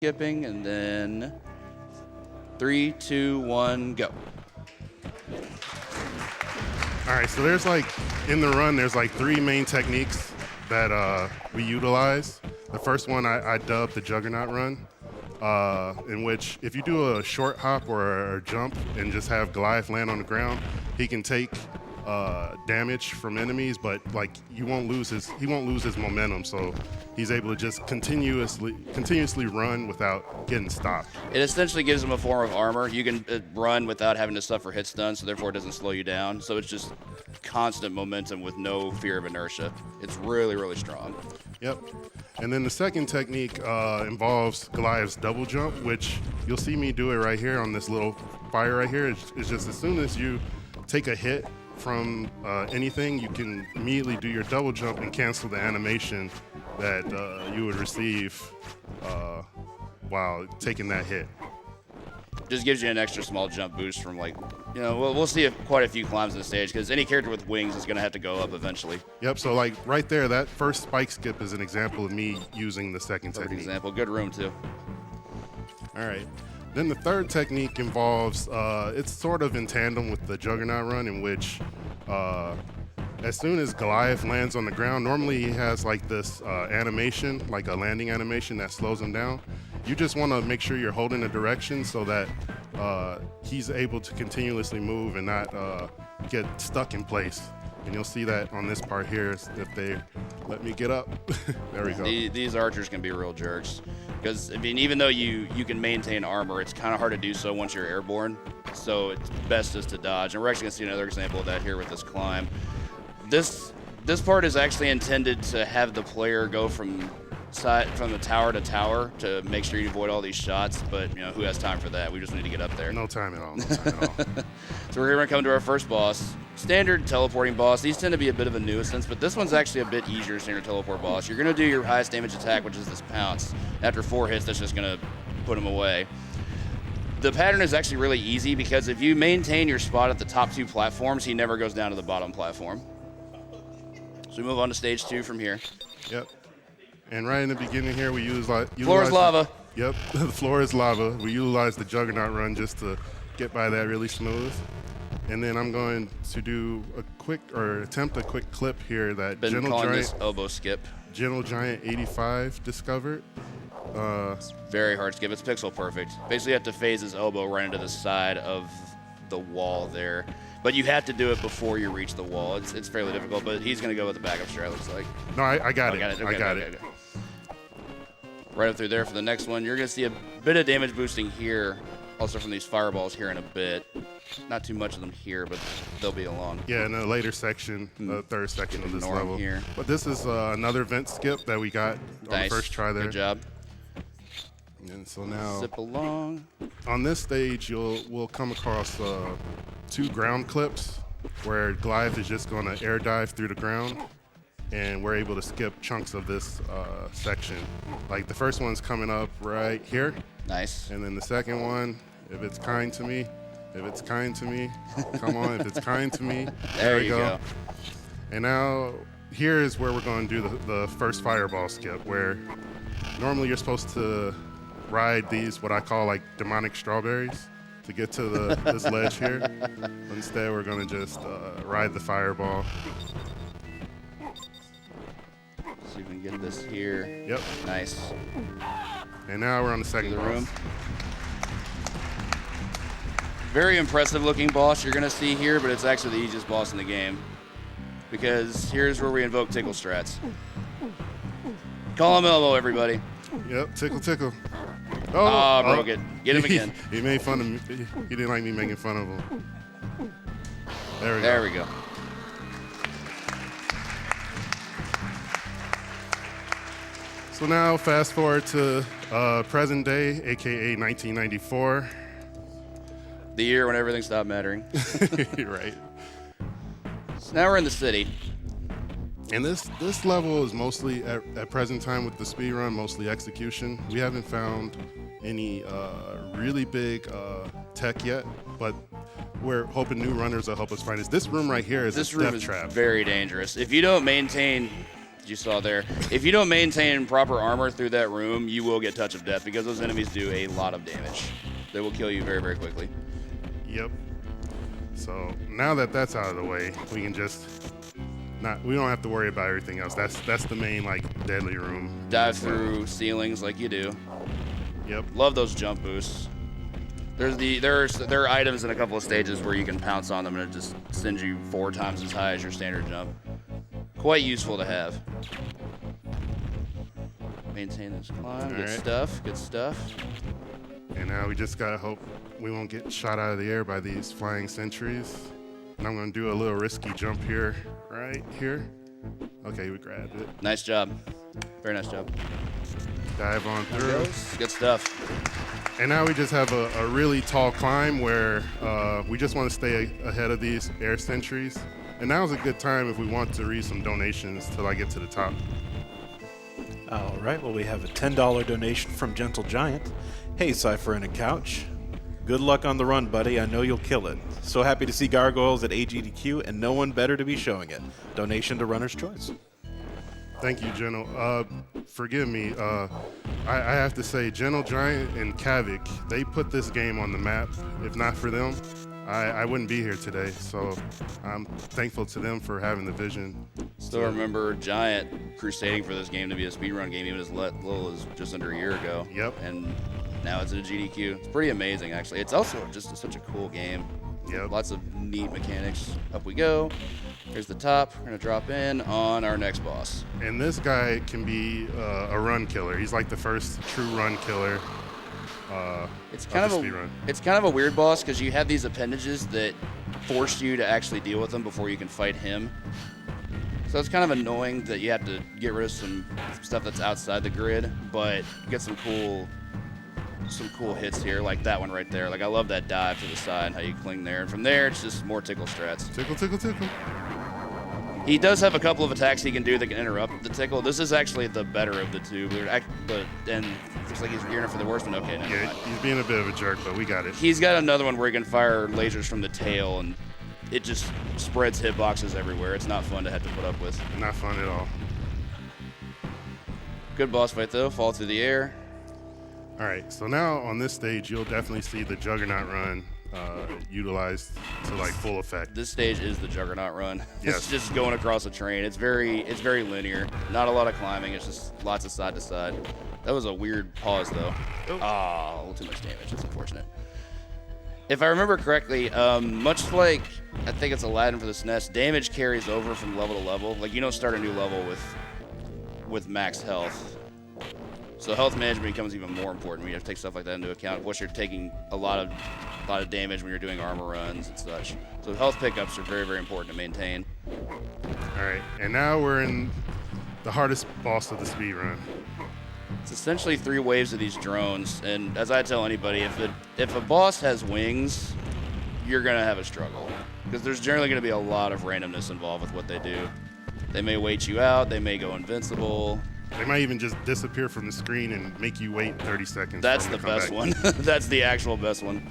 skipping, and then 3, 2, 1, go. All right, so there's like, in the run, there's like 3 main techniques that we utilize. The first one I dubbed the Juggernaut run, in which if you do a short hop or a jump and just have Goliath land on the ground, he can take damage from enemies, but like he won't lose his momentum, so he's able to just continuously run without getting stopped. It essentially gives him a form of armor. You can run without having to suffer hit stun, so therefore it doesn't slow you down. So it's just constant momentum with no fear of inertia. It's really, really strong. Yep. And then the second technique involves Goliath's double jump, which you'll see me do it right here on this little fire right here. It's just as soon as you take a hit from anything, you can immediately do your double jump and cancel the animation that you would receive while taking that hit. Just gives you an extra small jump boost from, like, you know, we'll see quite a few climbs in the stage, because any character with wings is going to have to go up eventually. Yep, so like right there, that first spike skip is an example of me using the second Perfect technique. example. Good room, too. All right. Then the third technique involves, it's sort of in tandem with the Juggernaut run, in which as soon as Goliath lands on the ground, normally he has like this animation, like a landing animation that slows him down. You just want to make sure you're holding the direction so that he's able to continuously move and not get stuck in place. And you'll see that on this part here if they let me get up. There we go. These archers can be real jerks. Because, I mean, even though you can maintain armor, it's kind of hard to do so once you're airborne. So it's best just to dodge. And we're actually going to see another example of that here with this climb. This part is actually intended to have the player go from the tower to tower to make sure you avoid all these shots. But, you know, who has time for that? We just need to get up there. No time at all. No time at all. So we're going to come to our first boss. Standard teleporting boss. These tend to be a bit of a nuisance, but this one's actually a bit easier standard teleport boss. You're going to do your highest damage attack, which is this pounce. After 4 hits, that's just going to put him away. The pattern is actually really easy, because if you maintain your spot at the top 2 platforms, he never goes down to the bottom platform. So we move on to stage 2 from here. Yep. And right in the beginning here, we utilize Floor is lava. Yep, the floor is lava. We utilize the Juggernaut run just to get by that really smooth. And then I'm going to do attempt a quick clip here that Been calling this elbow skip. Gentle Giant 85 discovered. It's very hard skip. It's pixel perfect. Basically, you have to phase his elbow right into the side of the wall there. But you have to do it before you reach the wall. It's fairly difficult, but he's going to go with the backup strat, looks like. No, I got it. Okay, I got it. Okay. Right up through there for the next one. You're going to see a bit of damage boosting here, also from these fireballs here in a bit. Not too much of them here, but they'll be along. Yeah, in the later section, the third section of this level. Here. But this is another vent skip that we got on the first try there. Good job. And so now, zip along. On this stage, we'll come across 2 ground clips where Goliath is just going to air dive through the ground, and we're able to skip chunks of this section. Like the first one's coming up right here. Nice. And then the second one, if it's kind to me, come on, if it's kind to me. There you go. And now here is where we're going to do the first fireball skip, where normally you're supposed to ride these, what I call like demonic strawberries, to get to this ledge here. Instead, we're going to just ride the fireball. See if we can get this here. Yep. Nice. And now we're on the second room. Very impressive looking boss you're going to see here, but it's actually the easiest boss in the game. Because here's where we invoke tickle strats. Call him elbow, everybody. Yep, tickle, tickle. Oh, broke it. Get him again. He made fun of me. He didn't like me making fun of him. There we go. So now, fast forward to present day, aka 1994. The year when everything stopped mattering. Right. So now we're in the city. And this level is mostly, at present time with the speedrun, mostly execution. We haven't found any really big tech yet, but we're hoping new runners will help us find this. This room right here is a death trap. Very dangerous. If you don't maintain that you saw there. If you don't maintain proper armor through that room, you will get touch of death because those enemies do a lot of damage. They will kill you very, very quickly. Yep. So now that that's out of the way, we can just we don't have to worry about everything else. That's the main like deadly room. Dive through ceilings like you do. Yep. Love those jump boosts. There are items in a couple of stages where you can pounce on them and it just sends you 4 times as high as your standard jump. Quite useful to have. Maintain this climb. Good stuff. Good stuff. And now we just gotta hope we won't get shot out of the air by these flying sentries. And I'm gonna do a little risky jump here, right here. Okay, we grabbed it. Nice job. Very nice job. Dive on through. Good stuff. And now we just have a really tall climb where we just want to stay ahead of these air sentries. And now's a good time if we want to read some donations till I get to the top. All right, well, we have a $10 donation from Gentle Giant. Hey, Cypher and a Couch. Good luck on the run, buddy. I know you'll kill it. So happy to see Gargoyles at AGDQ, and no one better to be showing it. Donation to Runner's Choice. Thank you, Gentle. Forgive me. I have to say, Gentle Giant and Kavik, they put this game on the map. If not for them, I wouldn't be here today. So I'm thankful to them for having the vision. Still remember Giant crusading for this game to be a speedrun game even as little as just under a year ago. Yep. And now it's at a GDQ. It's pretty amazing, actually. It's also just such a cool game. Yep. Lots of neat mechanics. Up we go. Here's the top. We're going to drop in on our next boss. And this guy can be a run killer. He's like the first true run killer. It's kind of a weird boss because you have these appendages that force you to actually deal with them before you can fight him. So it's kind of annoying that you have to get rid of some stuff that's outside the grid, but you get some cool hits here, like that one right there. Like I love that dive to the side, how you cling there, and from there it's just more tickle strats. Tickle, tickle, tickle. He does have a couple of attacks he can do that can interrupt the tickle. This is actually the better of the two, and looks like he's gearing up for the worst one. Okay, never mind. He's being a bit of a jerk, but we got it. He's got another one where he can fire lasers from the tail, and it just spreads hitboxes everywhere. It's not fun to have to put up with. Not fun at all. Good boss fight though. Fall through the air. All right, so now on this stage, you'll definitely see the Juggernaut run utilized to like full effect. This stage is the Juggernaut run. Yes. It's just going across a train. It's very linear. Not a lot of climbing. It's just lots of side to side. That was a weird pause though. Oh, a little too much damage. That's unfortunate. If I remember correctly, much like I think it's Aladdin for the SNES, damage carries over from level to level. Like you don't start a new level with max health. So health management becomes even more important when you have to take stuff like that into account. Plus, you're taking a lot of damage when you're doing armor runs and such. So health pickups are very, very important to maintain. All right, and now we're in the hardest boss of the speed run. It's essentially 3 waves of these drones, and as I tell anybody, if a boss has wings, you're gonna have a struggle because there's generally gonna be a lot of randomness involved with what they do. They may wait you out. They may go invincible. They might even just disappear from the screen and make you wait 30 seconds. That's the best one. That's the actual best one.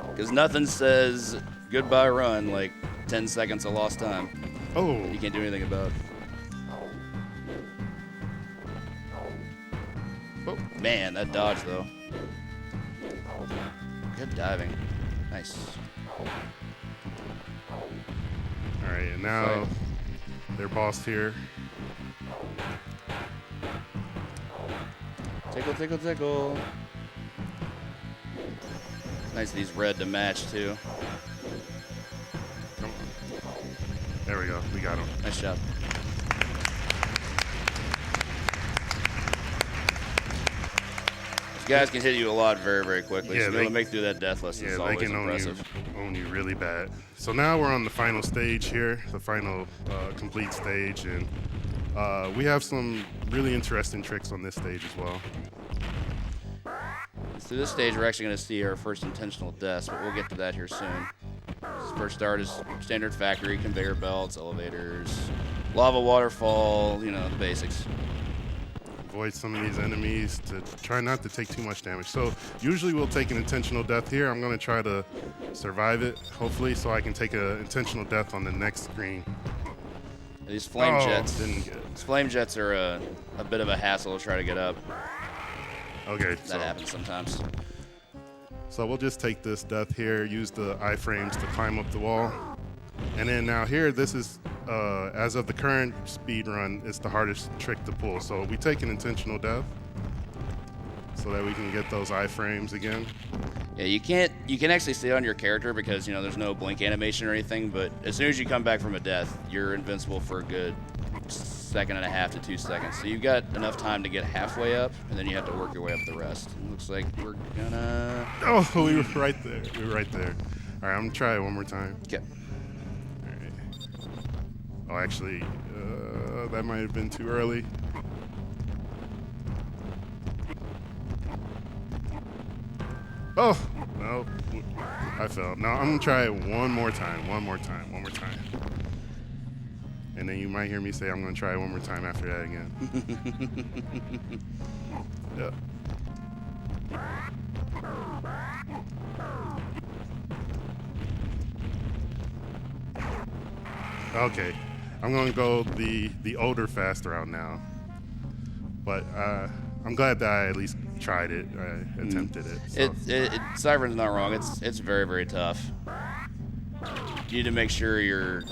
Because nothing says goodbye run like 10 seconds of lost time. Oh. You can't do anything about. Oh, man, that dodge though. Good diving. Nice. All right, and now they're bossed here. Tickle, tickle, tickle. Nice these red to match too. Come on. There we go. We got him. Nice job. These guys can hit you a lot very, very quickly. Yeah, so to be able to make through that deathless is always they can impressive. own you really bad. So now we're on the final stage here, the final complete stage, and we have some really interesting tricks on this stage as well. Through this stage, we're actually going to see our first intentional deaths, but we'll get to that here soon. This first start is standard factory, conveyor belts, elevators, lava waterfall, you know, the basics. Avoid some of these enemies to try not to take too much damage. So usually we'll take an intentional death here. I'm going to try to survive it, hopefully, so I can take an intentional death on the next screen. These flame jets. Didn't get it. These flame jets are a bit of a hassle to try to get up. Okay, That happens sometimes. So we'll just take this death here, use the iframes to climb up the wall. And then now here, this is, as of the current speed run, it's the hardest trick to pull. So we take an intentional death so that we can get those iframes again. Yeah, you can actually stay on your character because, there's no blink animation or anything, but as soon as you come back from a death, you're invincible for a good 1.5 to 2 seconds. So you've got enough time to get halfway up, and then you have to work your way up the rest. It looks like we're gonna... Oh, we were right there. We were right there. All right, I'm gonna try it one more time. Okay. All right. Oh, actually, that might have been too early. Oh, no, I fell. No, I'm gonna try it one more time. And then you might hear me say I'm gonna try it one more time after that again. Yep. Okay, I'm gonna go the older, fast route now. But I'm glad that I at least tried it. I attempted it. So. Cyvern's not wrong. It's very, very tough. You need to make sure your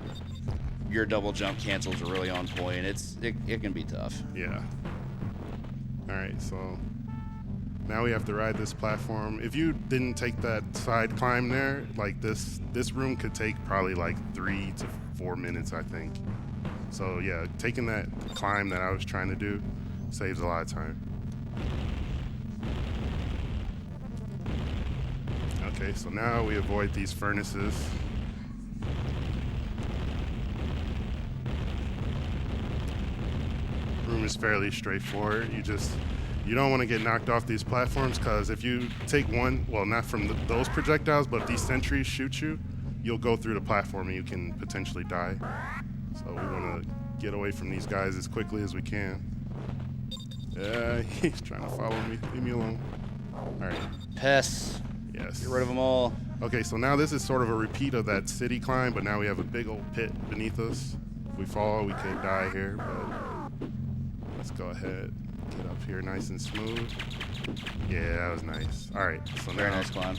double jump cancels are really on point. It can be tough. Yeah. All right, so now we have to ride this platform. If you didn't take that side climb there, like this room could take probably like 3 to 4 minutes, I think. So yeah, taking that climb that I was trying to do saves a lot of time. Okay, so now we avoid these furnaces. Room is fairly straightforward. You don't want to get knocked off these platforms, because if you take one, well, not from those projectiles, but if these sentries shoot you, you'll go through the platform and you can potentially die. So we want to get away from these guys as quickly as we can. Yeah, he's trying to follow me. Leave me alone. All right. Pests. Yes. Get rid of them all. Okay, so now this is sort of a repeat of that city climb, but now we have a big old pit beneath us. If we fall, we could die here, but let's go ahead. Get up here nice and smooth. Yeah, that was nice. All right, so Very now nice climb.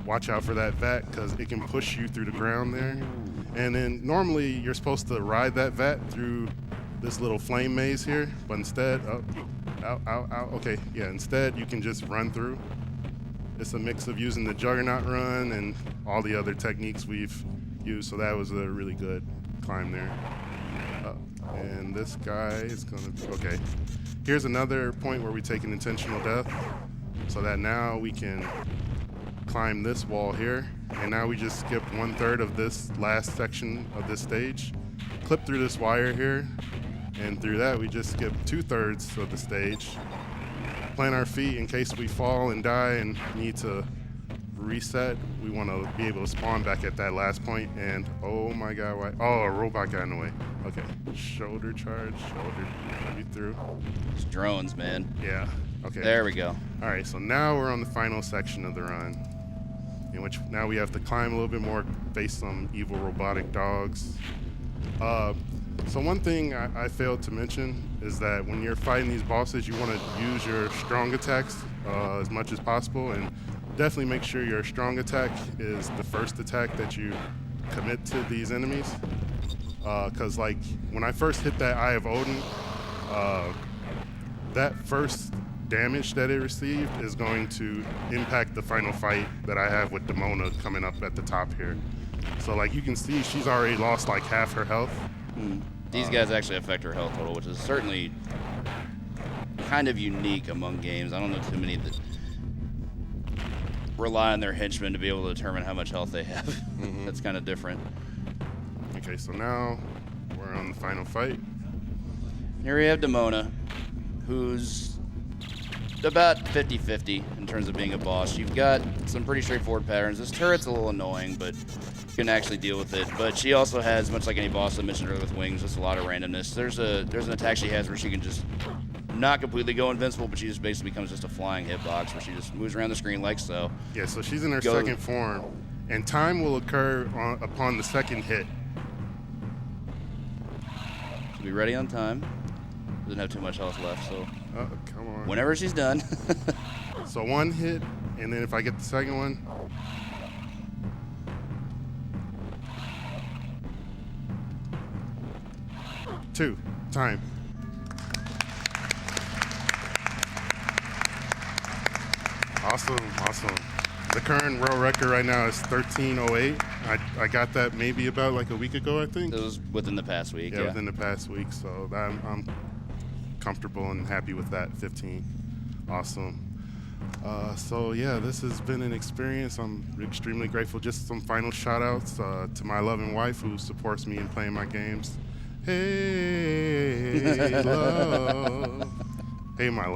watch out for that vat, because it can push you through the ground there. And then normally you're supposed to ride that vat through this little flame maze here, but instead, okay, yeah, instead you can just run through. It's a mix of using the Juggernaut run and all the other techniques we've used, so that was a really good climb there. And this guy is gonna, okay. Here's another point where we take an intentional death, so that now we can climb this wall here, and now we just skip 1/3 of this last section of this stage, clip through this wire here, and through that we just skip 2/3 of the stage, plant our feet in case we fall and die and need to reset. We want to be able to spawn back at that last point, and oh my god, why? Oh, a robot got in the way. Okay, shoulder charge, shoulder, maybe through. It's drones, man. Yeah, okay. There we go. All right, so now we're on the final section of the run, in which now we have to climb a little bit more, face some evil robotic dogs. So one thing I failed to mention is that when you're fighting these bosses, you want to use your strong attacks as much as possible, and definitely make sure your strong attack is the first attack that you commit to these enemies. Because like when I first hit that Eye of Odin, that first damage that it received is going to impact the final fight that I have with Demona coming up at the top here. So like you can see, she's already lost like half her health. These guys actually affect her health total, which is certainly kind of unique among games. I don't know too many that rely on their henchmen to be able to determine how much health they have. That's kind of different. Okay, so now we're on the final fight. Here we have Demona, who's about 50-50 in terms of being a boss. You've got some pretty straightforward patterns. This turret's a little annoying, but you can actually deal with it. But she also has, much like any boss I mentioned earlier with wings, just a lot of randomness. There's an attack she has where she can just not completely go invincible, but she just basically becomes just a flying hitbox where she just moves around the screen like so. Yeah, so she's in her second form, and time will occur upon the second hit. be ready on time. Doesn't have too much health left, so Come on. whenever she's done. So 1 hit, and then if I get the second one. Two. Time. Awesome. The current world record right now is 13:08. I got that maybe about like a week ago, I think. It was within the past week. Yeah, within the past week. So I'm comfortable and happy with that 15. Awesome. So yeah, this has been an experience. I'm extremely grateful. Just some final shout outs to my loving wife who supports me in playing my games. Hey, love. Hey, my love.